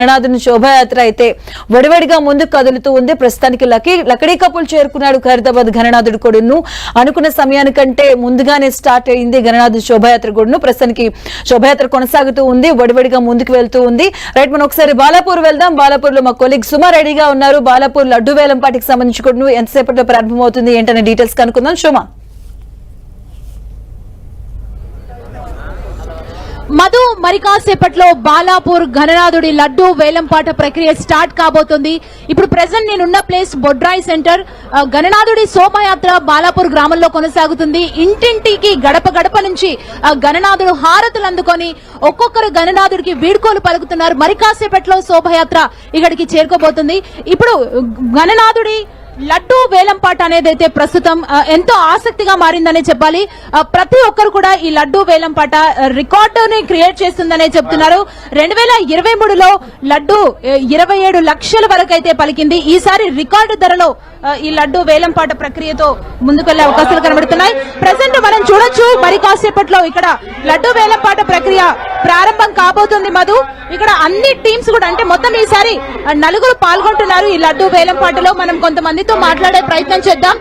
గణనాథుని శోభాయాత్ర అయితే వడివడిగా ముందుకు కదులుతూ ఉంది. ప్రస్తుతానికి లకడీ కపుల్ చేరుకున్నాడు ఖైరతాబాద్ గణనాథుడి కొడును. అనుకున్న సమయానికంటే ముందుగానే స్టార్ట్ అయింది గణనాథుడి శోభాయాత్ర కొడును. ప్రస్తుతానికి శోభాయాత్ర కొనసాగుతూ ఉంది, వడివడిగా ముందుకు వెళ్తూ ఉంది. రైట్, మనం ఒకసారి బాలాపూర్ వెళ్దాం. బాలాపూర్ లో మా కొలీగ్ సుమ రెడీగా ఉన్నారు. బాలాపూర్ లడ్డు వేలంపాటికి సంబంధించి కొడును ఎంతసేపట్లో ప్రారంభమవుతుంది ఏంటనే డీటెయిల్స్ కనుక్కుందాం. సుమ. మధు, మరి కాసేపట్లో బాలాపూర్ గణనాథుడి లడ్డు వేలంపాట ప్రక్రియ స్టార్ట్ కాబోతుంది. ఇప్పుడు ప్రెసెంట్ నేనున్న ప్లేస్ బొడ్రాయి సెంటర్. గణనాథుడి శోభాయాత్ర బాలాపూర్ గ్రామంలో కొనసాగుతుంది. ఇంటింటికి గడప గడప నుంచి గణనాథుడు హారతులు అందుకొని ఒక్కొక్కరు గణనాథుడికి వీడ్కోలు పలుకుతున్నారు. మరి కాసేపట్లో శోభాయాత్ర ఇక్కడికి చేరుకోబోతుంది. ఇప్పుడు గణనాథుడి లడ్డు వేలంపాట అనేది అయితే ప్రస్తుతం ఎంతో ఆసక్తిగా మారిందనే చెప్పాలి. ప్రతి ఒక్కరు కూడా ఈ లడ్డు వేలంపాట రికార్డుని క్రియేట్ చేస్తుందనే చెప్తున్నారు. 2023లో లడ్డు 27 లక్షల వరకు అయితే పలికింది. ఈసారి రికార్డు ధరలో ఈ లడ్డు వేలంపాట ప్రక్రియతో ముందుకెళ్లే అవకాశాలు కనబడుతున్నాయి. ప్రజెంట్ మనం చూడొచ్చు, మరి కాసేపట్లో ఇక్కడ లడ్డు వేలంపాట ప్రక్రియ ప్రారంభం కాబోతుంది. మధు, ఇక్కడ అన్ని టీమ్స్ కూడా అంటే మొత్తం ఈసారి 4 పాల్గొంటున్నారు ఈ లడ్డు వేలంపాటలో. మనం కొంతమందితో మాట్లాడే ప్రయత్నం చేద్దాం.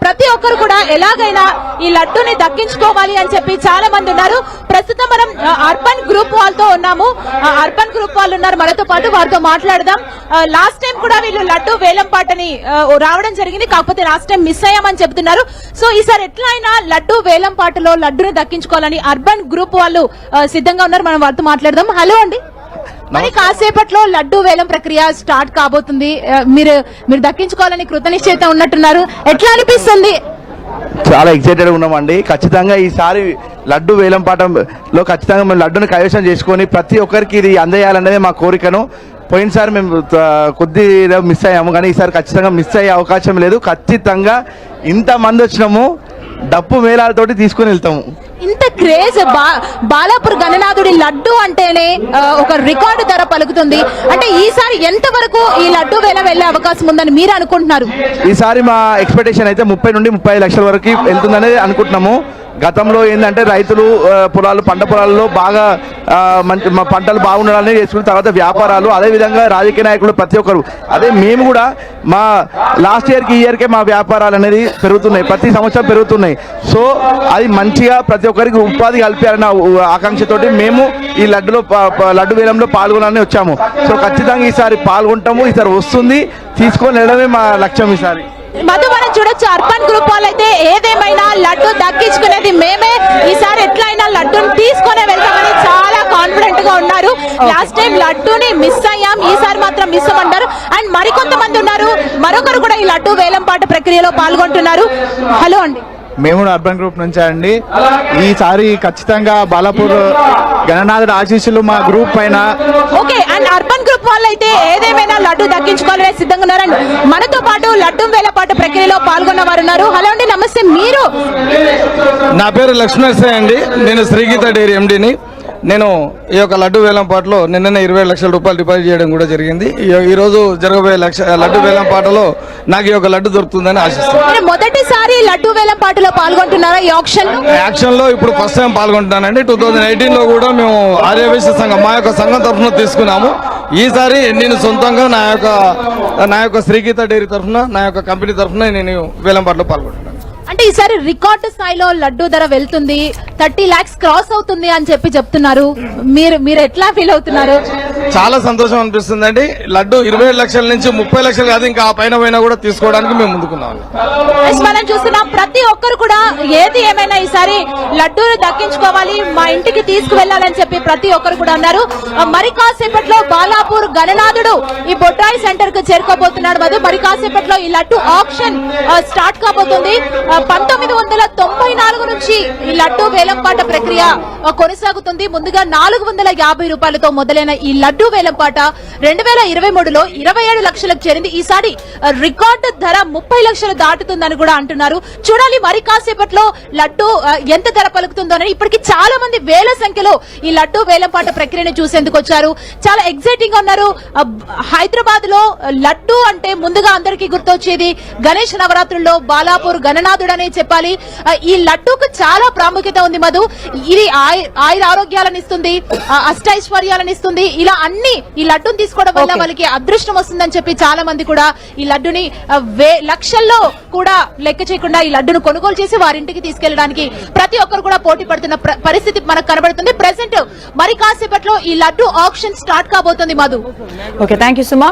ప్రతి ఒక్కరు కూడా ఎలాగైనా ఈ లడ్డుని దక్కించుకోవాలి అని చెప్పి చాలా మంది ఉన్నారు. ప్రస్తుతం మనం అర్బన్ గ్రూప్ వాళ్ళతో ఉన్నాము. అర్బన్ గ్రూప్ వాళ్ళు ఉన్నారు మనతో పాటు, వారితో మాట్లాడదాం. లాస్ట్ టైం కూడా వీళ్ళు లడ్డు వేలంపాటని రావడం జరిగింది, కాకపోతే లాస్ట్ టైం మిస్ అయ్యామని చెప్తున్నారు. సో ఈసారి ఎట్లా అయినా లడ్డు వేలంపాటలో లడ్డుని దక్కించుకోవాలని అర్బన్ గ్రూప్ వాళ్ళు సిద్ధంగా ఉన్నారు. మనం వారితో మాట్లాడదాం. హలో అండి, మరి కాసేపట్లో లడ్డు వేలం ప్రక్రియ స్టార్ట్ కాబోతుంది. మీరు దక్కించుకోవాలని కృతనిశ్చయిత ఉన్నట్టున్నారు. ఎట్లా అనిపిస్తుంది? చాలా ఎక్సైటెడ్ ఉన్నామండి. ఖచ్చితంగా ఈసారి లడ్డు వేలంపాటంలో ఖచ్చితంగా మేము లడ్డుని కైవసం చేసుకొని ప్రతి ఒక్కరికి ఇది అందజేయాలనేది మా కోరికను. పోయినసారి మేము కొద్దిగా మిస్ అయ్యాము, కానీ ఈసారి ఖచ్చితంగా మిస్ అయ్యే అవకాశం లేదు. ఖచ్చితంగా ఇంతమంది వచ్చినాము, డప్పు మేళాలతోటి తీసుకుని వెళ్తాము. ఇంత క్రేజ్ బాలాపూర్ గణనాథుడి లడ్డు అంటేనే ఒక రికార్డు ధర పలుకుతుంది. అంటే ఈసారి ఎంత వరకు ఈ లడ్డు వేలం వెళ్లే అవకాశం ఉందని మీరు అనుకుంటున్నారు? ఈసారి మా ఎక్స్పెక్టేషన్ అయితే 30 నుండి 35 లక్షల వరకు వెళ్తుందనేది అనుకుంటున్నాము. గతంలో ఏంటంటే రైతులు పంట పొలాల్లో బాగా మంచి పంటలు బాగుండాలని చేసుకున్న తర్వాత వ్యాపారాలు, అదేవిధంగా రాజకీయ నాయకులు ప్రతి ఒక్కరు, అదే మేము కూడా మా లాస్ట్ ఇయర్కి ఈ ఇయర్కే మా వ్యాపారాలు అనేది పెరుగుతున్నాయి, ప్రతి సంవత్సరం పెరుగుతున్నాయి. సో అది మంచిగా ప్రతి ఒక్కరికి ఉపాధి కల్పించాలన్న ఆకాంక్షతోటి మేము ఈ లడ్డు వేలంలో పాల్గొనాలని వచ్చాము. సో ఖచ్చితంగా ఈసారి పాల్గొంటాము, ఈసారి వస్తుంది, తీసుకొని వెళ్ళడమే మా లక్ష్యం ఈసారి. మధు, మనం చూడొచ్చు అర్బన్ గ్రూప్ వాళ్ళైతే ఏదేమైనా లడ్డు దక్కించుకునేది మేమే, ఈసారి ఎట్లయినా లడ్డూని తీసుకునే వెళ్తామని చాలా కాన్ఫిడెంట్ గా ఉన్నారు. లాస్ట్ టైం లడ్డూని మిస్ అయ్యాం, ఈసారి మాత్రం మిస్ అవ్వమంటారు. అండ్ మరికొంతమంది ఉన్నారు, మరొకరు కూడా ఈ లడ్డు వేలంపాట ప్రక్రియలో పాల్గొంటున్నారు. హలో అండి, మేము అర్బన్ గ్రూప్ నుంచి అండి. ఈసారి ఖచ్చితంగా బాలాపూర్ గణనాథుడి ఆశీస్సులు మా గ్రూప్ పైన. ఓకే, అండ్ అర్బన్ గ్రూప్ వాళ్ళు అయితే ఏదేమైనా లడ్డు దక్కించుకోవాలని సిద్ధంగా ఉన్నారండి. మనతో పాటు లడ్డు వేలంపాట ప్రక్రియలో పాల్గొన్న వారు ఉన్నారు. హలో అండి, నమస్తే. మీరు? నా పేరు లక్ష్మణ్ అండి, నేను శ్రీగీత డైరీ ఎండిని. నేను ఈ యొక్క లడ్డు వేలంపాటలో నిన్ననే 20 లక్షల రూపాయలు డిపాజిట్ చేయడం కూడా జరిగింది. ఈ రోజు జరగబోయే లడ్డు వేలంపాటలో నాకు ఈ యొక్క లడ్డు దొరుకుతుందని ఆశిస్తున్నాను. మొదటిసారి లడ్డు వేలంపాటలో పాల్గొంటున్నారా? ఈ యాక్షన్ లో ఇప్పుడు ఫస్ట్ టైం పాల్గొంటున్నానండి. 2018లో కూడా మేము ఆర్యవైశ్య సంఘం మా యొక్క సంఘం తరఫున తీసుకున్నాము. ఈసారి నేను సొంతంగా నా యొక్క శ్రీగీత డైరీ తరఫున, నా యొక్క కంపెనీ తరఫున నేను వేలంపాటలో పాల్గొంటున్నాను. అంటే ఈసారి రికార్డు స్థాయిలో లడ్డు ధర వెళ్తుంది, 30 lakhs క్రాస్ అవుతుంది అని చెప్తున్నారు. మీరు ఎట్లా ఫీల్ అవుతున్నారు? చాలా సంతోషం అనిపిస్తుంది అండి. లడ్డు 27 లక్షల నుంచి 30 లక్షలు కాదు, ఇంకా ఆ పైన కూడా తీసుకోవడానికి మేము ముందుకున్నాం. మనం చూస్తున్నాం, ప్రతి ఒక్కరు కూడా ఏది ఏమైనా ఈసారి లడ్డూను దక్కించుకోవాలి, మా ఇంటికి తీసుకువెళ్లాలని చెప్పి ప్రతి ఒక్కరు కూడా అన్నారు. మరి కాసేపట్లో బాలాపూర్ గణనాథుడు ఈ బొడ్రాయి సెంటర్ కు చేరుకోబోతున్నాడు. మరి కాసేపట్లో ఈ లడ్డు ఆక్షన్ స్టార్ట్ కాబోతుంది. 1994 నుంచి ఈ లడ్డు వేలంపాట ప్రక్రియ కొనసాగుతుంది. ముందుగా 450 రూపాయలతో మొదలైన ఈ లడ్డు వేలంపాట 2023లో 27 లక్షలకు చేరింది. ఈసారి రికార్డు ధర 30 లక్షలు దాటుతుందని కూడా అంటున్నారు. చూడాలి మరి కాసేపట్లో లడ్డు ఎంత ధర పలుకుతుందోనని. ఇప్పటికి చాలా మంది వేల సంఖ్యలో ఈ లడ్డు వేలంపాట ప్రక్రియను చూసేందుకు వచ్చారు. చాలా ఎక్సైటింగ్ గా ఉన్నారు. హైదరాబాద్ లో లడ్డు అంటే ముందుగా అందరికీ గుర్తొచ్చేది గణేష్ నవరాత్రుల్లో బాలాపూర్ గణనాథుడు అనే చెప్పాలి. ఈ లడ్డూకు చాలా ప్రాముఖ్యత ఉంది మధు. ఇది ఆయుర ఆరోగ్యాలను ఇస్తుంది, అష్టైశ్వర్యాలను ఇస్తుంది. ఇలా అన్ని ఈ లడ్డూని తీసుకోవడం వల్ల వాళ్ళకి అదృష్టం వస్తుందని చెప్పి చాలా మంది కూడా ఈ లడ్డుని లక్షల్లో కూడా లెక్క చేయకుండా ఈ లడ్డును కొనుగోలు చేసి వారింటికి తీసుకెళ్లడానికి ప్రతి ఒక్కరు కూడా పోటీ పడుతున్న పరిస్థితి మనకు కనబడుతుంది. ప్రెసెంట్ మరి కాసేపట్లో ఈ లడ్డు ఆక్షన్ స్టార్ట్ కాబోతుంది Madhu. Okay, thank you Suma.